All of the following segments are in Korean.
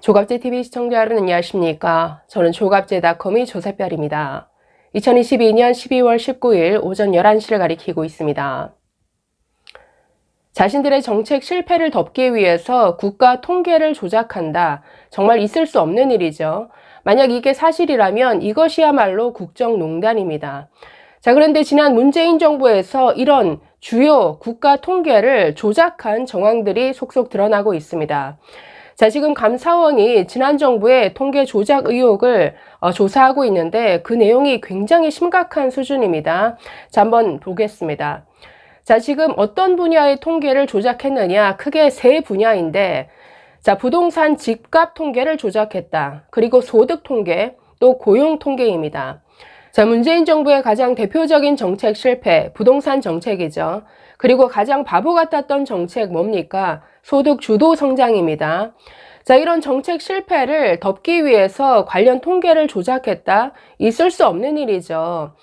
조갑제TV 시청자 여러분 안녕하십니까? 저는 조갑제닷컴의 조세별입니다. 2022년 12월 19일 오전 11시를 가리키고 있습니다. 자신들의 정책 실패를 덮기 위해서 국가 통계를 조작한다. 정말 있을 수 없는 일이죠. 만약 이게 사실이라면 이것이야말로 국정농단입니다. 자, 그런데 지난 문재인 정부에서 이런 주요 국가 통계를 조작한 정황들이 속속 드러나고 있습니다. 자, 지금 감사원이 지난 정부의 통계 조작 의혹을 조사하고 있는데 그 내용이 굉장히 심각한 수준입니다. 자, 한번 보겠습니다. 자, 지금 어떤 분야의 통계를 조작했느냐? 크게 세 분야인데, 자, 부동산 집값 통계를 조작했다. 그리고 소득 통계, 또 고용 통계입니다. 자, 문재인 정부의 가장 대표적인 정책 실패, 부동산 정책이죠. 그리고 가장 바보 같았던 정책 뭡니까? 소득 주도 성장입니다. 자, 이런 정책 실패를 덮기 위해서 관련 통계를 조작했다? 있을 수 없는 일이죠.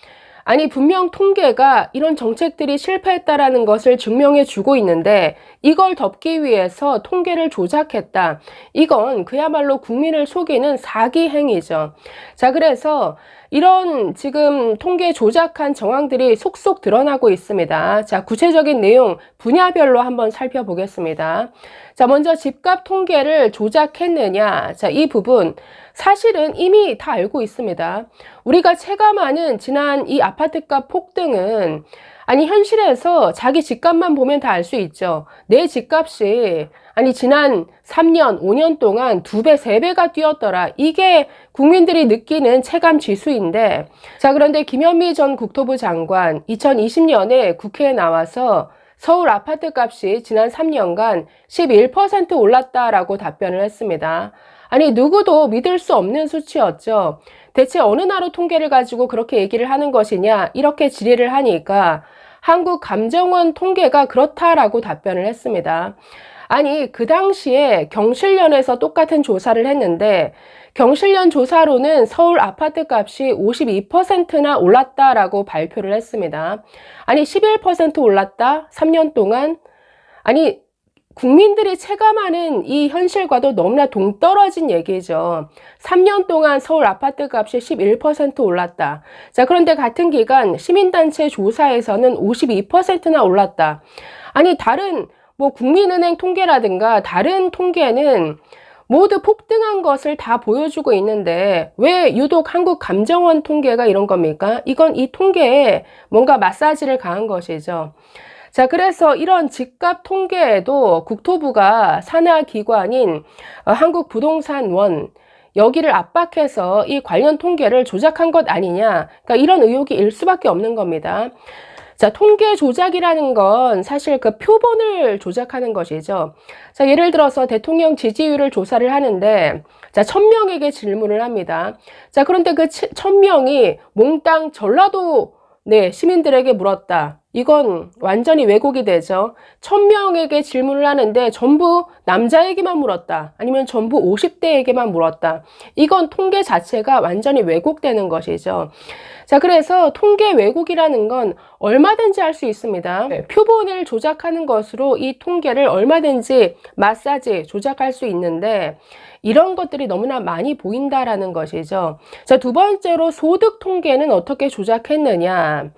아니, 분명 통계가 이런 정책들이 실패했다라는 것을 증명해 주고 있는데 이걸 덮기 위해서 통계를 조작했다. 이건 그야말로 국민을 속이는 사기 행위죠. 자, 그래서 이런 지금 통계 조작한 정황들이 속속 드러나고 있습니다. 자, 구체적인 내용 분야별로 한번 살펴보겠습니다. 자, 먼저 집값 통계를 조작했느냐. 자, 이 부분 사실은 이미 다 알고 있습니다. 우리가 체감하는 지난 이 아파트값 폭등은 아니 현실에서 자기 집값만 보면 다 알 수 있죠. 내 집값이 아니 지난 3년, 5년 동안 2배, 3배가 뛰었더라. 이게 국민들이 느끼는 체감 지수인데 자, 그런데 김현미 전 국토부 장관 2020년에 국회에 나와서 서울 아파트 값이 지난 3년간 11% 올랐다라고 답변을 했습니다. 아니, 누구도 믿을 수 없는 수치였죠. 대체 어느 나라 통계를 가지고 그렇게 얘기를 하는 것이냐, 이렇게 질의를 하니까 한국감정원 통계가 그렇다라고 답변을 했습니다. 아니, 그 당시에 경실련에서 똑같은 조사를 했는데 경실련 조사로는 서울 아파트 값이 52%나 올랐다라고 발표를 했습니다. 아니, 11% 올랐다? 3년 동안? 아니, 국민들이 체감하는 이 현실과도 너무나 동떨어진 얘기죠. 3년 동안 서울 아파트 값이 11% 올랐다. 자, 그런데 같은 기간 시민단체 조사에서는 52%나 올랐다. 아니, 다른 국민은행 통계라든가 다른 통계는 모두 폭등한 것을 다 보여주고 있는데 왜 유독 한국감정원 통계가 이런 겁니까? 이건 이 통계에 뭔가 마사지를 가한 것이죠. 자, 그래서 이런 집값 통계에도 국토부가 산하 기관인 한국부동산원 여기를 압박해서 이 관련 통계를 조작한 것 아니냐. 그러니까 이런 의혹이 일 수밖에 없는 겁니다. 자, 통계 조작이라는 건 사실 그 표본을 조작하는 것이죠. 자, 예를 들어서 대통령 지지율을 조사를 하는데 자, 1000명에게 질문을 합니다. 자, 그런데 그 1000명이 몽땅 전라도 시민들에게 물었다. 이건 완전히 왜곡이 되죠. 1000명에게 질문을 하는데 전부 남자에게만 물었다. 아니면 전부 50대에게만 물었다. 이건 통계 자체가 완전히 왜곡되는 것이죠. 자, 그래서 통계 왜곡이라는 건 얼마든지 할 수 있습니다. 표본을 조작하는 것으로 이 통계를 얼마든지 마사지, 조작할 수 있는데 이런 것들이 너무나 많이 보인다라는 것이죠. 자, 두 번째로 소득 통계는 어떻게 조작했느냐.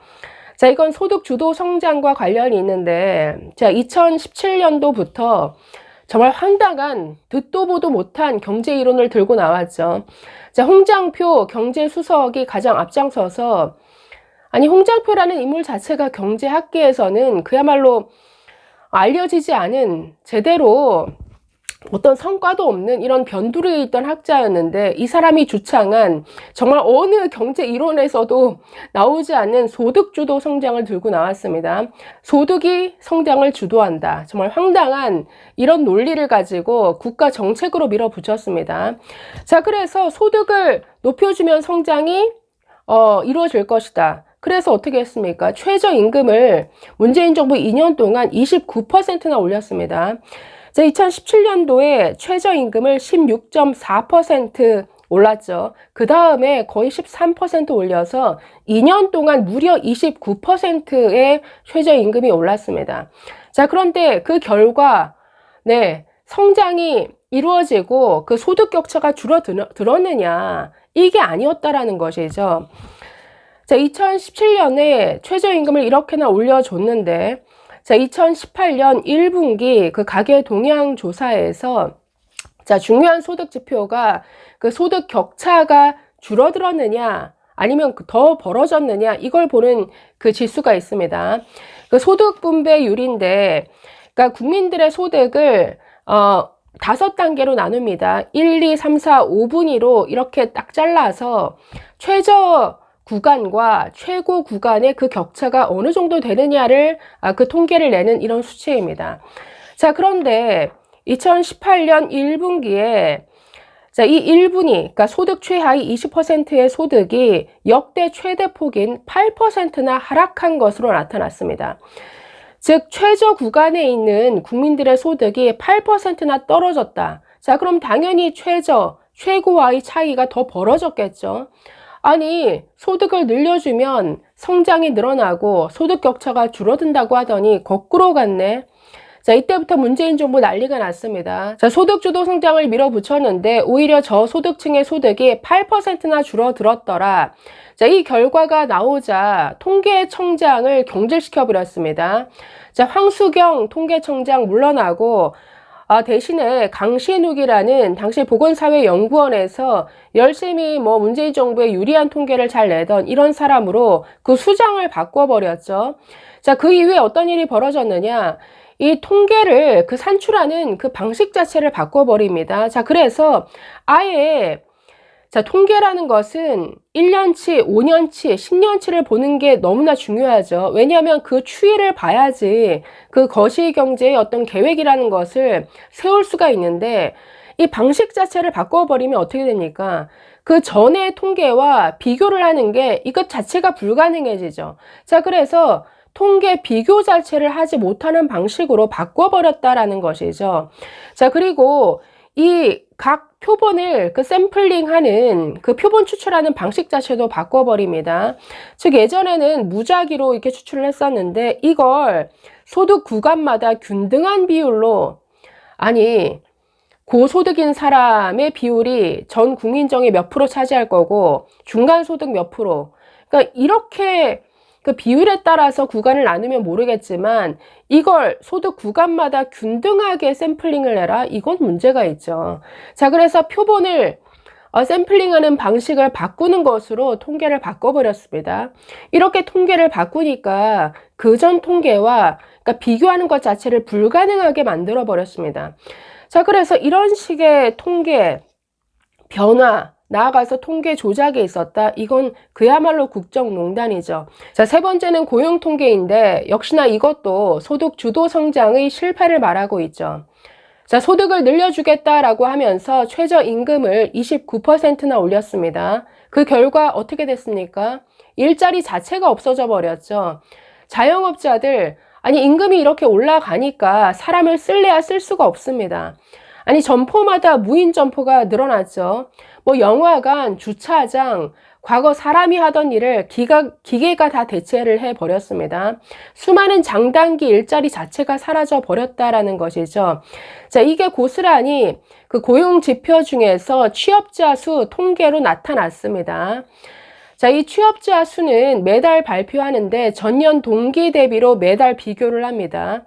자, 이건 소득 주도 성장과 관련이 있는데 자, 2017년도부터 정말 황당한 듣도 보도 못한 경제 이론을 들고 나왔죠. 자, 홍장표 경제수석이 가장 앞장서서 아니 홍장표라는 인물 자체가 경제학계에서는 그야말로 알려지지 않은 제대로 어떤 성과도 없는 이런 변두리에 있던 학자였는데 이 사람이 주창한 정말 어느 경제 이론에서도 나오지 않는 소득주도 성장을 들고 나왔습니다. 소득이 성장을 주도한다. 정말 황당한 이런 논리를 가지고 국가 정책으로 밀어붙였습니다. 자, 그래서 소득을 높여주면 성장이 이루어질 것이다. 그래서 어떻게 했습니까? 최저임금을 문재인 정부 2년 동안 29%나 올렸습니다. 자, 2017년도에 최저임금을 16.4% 올랐죠. 그 다음에 거의 13% 올려서 2년 동안 무려 29%의 최저임금이 올랐습니다. 자, 그런데 그 결과, 성장이 이루어지고 그 소득 격차가 줄어들었느냐? 이게 아니었다라는 것이죠. 자, 2017년에 최저임금을 이렇게나 올려줬는데, 자, 2018년 1분기 그 가계 동향 조사에서 자, 중요한 소득 지표가 그 소득 격차가 줄어들었느냐, 아니면 더 벌어졌느냐, 이걸 보는 그 지수가 있습니다. 그 소득 분배율인데, 그러니까 국민들의 소득을, 5단계로 나눕니다. 1, 2, 3, 4, 5분위로 이렇게 딱 잘라서 최저 구간과 최고 구간의 그 격차가 어느 정도 되느냐를, 그 통계를 내는 이런 수치입니다. 자, 그런데 2018년 1분기에 자, 이 1분위, 그러니까 소득 최하위 20%의 소득이 역대 최대폭인 8%나 하락한 것으로 나타났습니다. 즉, 최저 구간에 있는 국민들의 소득이 8%나 떨어졌다. 자, 그럼 당연히 최고와의 차이가 더 벌어졌겠죠. 아니, 소득을 늘려주면 성장이 늘어나고 소득 격차가 줄어든다고 하더니 거꾸로 갔네. 자, 이때부터 문재인 정부 난리가 났습니다. 자, 소득주도 성장을 밀어붙였는데 오히려 저소득층의 소득이 8%나 줄어들었더라. 자, 이 결과가 나오자 통계청장을 경질시켜 버렸습니다. 자, 황수경 통계청장 물러나고 대신에 강신욱이라는 당시 보건사회연구원에서 열심히 문재인 정부의 유리한 통계를 잘 내던 이런 사람으로 그 수장을 바꿔버렸죠. 자, 그 이후에 어떤 일이 벌어졌느냐? 이 통계를 산출하는 그 방식 자체를 바꿔버립니다. 자, 그래서 아예 자, 통계라는 것은 1년치, 5년치, 10년치를 보는 게 너무나 중요하죠. 왜냐하면 그 추이를 봐야지 그 거시경제의 어떤 계획이라는 것을 세울 수가 있는데 이 방식 자체를 바꿔버리면 어떻게 됩니까? 그 전의 통계와 비교를 하는 게 이것 자체가 불가능해지죠. 자, 그래서 통계 비교 자체를 하지 못하는 방식으로 바꿔버렸다라는 것이죠. 자, 그리고 이 각 표본을 샘플링하는 그 표본 추출하는 방식 자체도 바꿔버립니다. 즉, 예전에는 무작위로 이렇게 추출을 했었는데 이걸 소득 구간마다 균등한 비율로, 아니, 고소득인 사람의 비율이 전 국민정의 몇 프로 차지할 거고 중간소득 몇 프로, 그러니까 이렇게 그 비율에 따라서 구간을 나누면 모르겠지만 이걸 소득 구간마다 균등하게 샘플링을 해라? 이건 문제가 있죠. 자, 그래서 표본을 샘플링하는 방식을 바꾸는 것으로 통계를 바꿔버렸습니다. 이렇게 통계를 바꾸니까 그전 통계와 그러니까 비교하는 것 자체를 불가능하게 만들어버렸습니다. 자, 그래서 이런 식의 통계 변화, 나아가서 통계 조작이 있었다. 이건 그야말로 국정농단이죠. 자, 세 번째는 고용 통계인데 역시나 이것도 소득 주도 성장의 실패를 말하고 있죠. 자, 소득을 늘려주겠다라고 하면서 최저임금을 29%나 올렸습니다. 그 결과 어떻게 됐습니까? 일자리 자체가 없어져 버렸죠. 자영업자들, 아니, 임금이 이렇게 올라가니까 사람을 쓸래야 쓸 수가 없습니다. 아니, 점포마다 무인 점포가 늘어났죠. 영화관, 주차장, 과거 사람이 하던 일을 기계가 다 대체를 해버렸습니다. 수많은 장단기 일자리 자체가 사라져 버렸다라는 것이죠. 자, 이게 고스란히 그 고용 지표 중에서 취업자 수 통계로 나타났습니다. 자, 이 취업자 수는 매달 발표하는데 전년 동기 대비로 매달 비교를 합니다.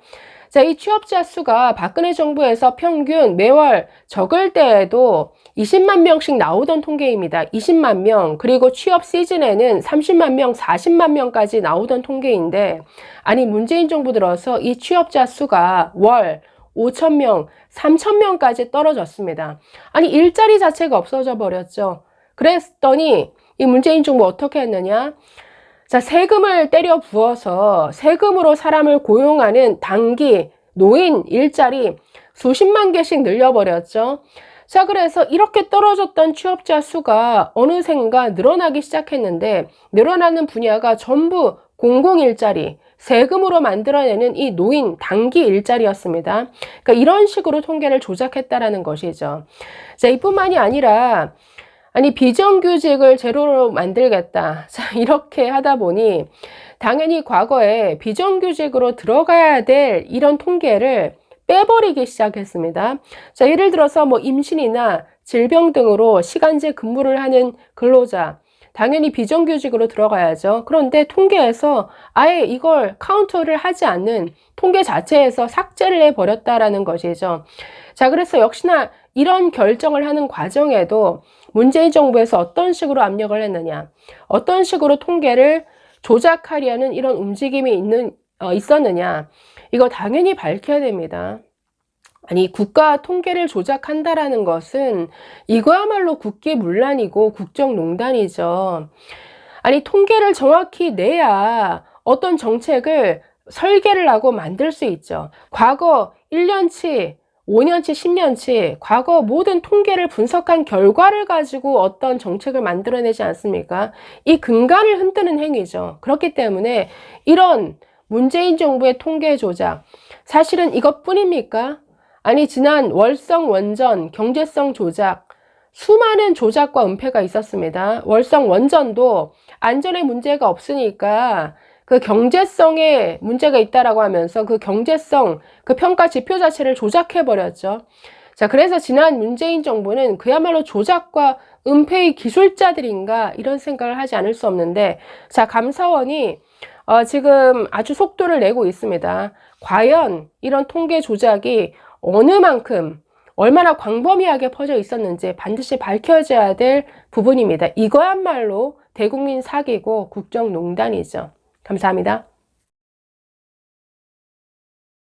자, 이 취업자 수가 박근혜 정부에서 평균 매월 적을 때에도 20만 명씩 나오던 통계입니다. 20만 명, 그리고 취업 시즌에는 30만 명, 40만 명까지 나오던 통계인데, 아니, 문재인 정부 들어서 이 취업자 수가 월 5천 명, 3천 명까지 떨어졌습니다. 아니, 일자리 자체가 없어져 버렸죠. 그랬더니 이 문재인 정부 어떻게 했느냐? 자, 세금을 때려 부어서 세금으로 사람을 고용하는 단기 노인 일자리 수십만 개씩 늘려버렸죠. 자, 그래서 이렇게 떨어졌던 취업자 수가 어느샌가 늘어나기 시작했는데 늘어나는 분야가 전부 공공일자리, 세금으로 만들어내는 이 노인 단기 일자리였습니다. 그러니까 이런 식으로 통계를 조작했다라는 것이죠. 자, 이뿐만이 아니라 아니, 비정규직을 제로로 만들겠다. 자, 이렇게 하다 보니 당연히 과거에 비정규직으로 들어가야 될 이런 통계를 빼버리기 시작했습니다. 자, 예를 들어서 뭐 임신이나 질병 등으로 시간제 근무를 하는 근로자, 당연히 비정규직으로 들어가야죠. 그런데 통계에서 아예 이걸 카운트를 하지 않는 통계 자체에서 삭제를 해버렸다라는 것이죠. 자, 그래서 역시나 이런 결정을 하는 과정에도 문재인 정부에서 어떤 식으로 압력을 했느냐, 어떤 식으로 통계를 조작하려는 이런 움직임이 있었느냐, 이거 당연히 밝혀야 됩니다. 아니, 국가 통계를 조작한다라는 것은 이거야말로 국기문란이고 국정농단이죠. 아니, 통계를 정확히 내야 어떤 정책을 설계를 하고 만들 수 있죠. 과거 1년치, 5년치, 10년치 과거 모든 통계를 분석한 결과를 가지고 어떤 정책을 만들어내지 않습니까? 이 근간을 흔드는 행위죠. 그렇기 때문에 이런 문재인 정부의 통계 조작, 사실은 이것뿐입니까? 아니, 지난 월성 원전 경제성 조작, 수많은 조작과 은폐가 있었습니다. 월성 원전도 안전에 문제가 없으니까 그 경제성에 문제가 있다라고 하면서 그 경제성, 그 평가 지표 자체를 조작해버렸죠. 자, 그래서 지난 문재인 정부는 그야말로 조작과 은폐의 기술자들인가 이런 생각을 하지 않을 수 없는데, 자, 감사원이 지금 아주 속도를 내고 있습니다. 과연 이런 통계 조작이 어느 만큼 얼마나 광범위하게 퍼져 있었는지 반드시 밝혀져야 될 부분입니다. 이거야말로 대국민 사기고 국정농단이죠. 감사합니다.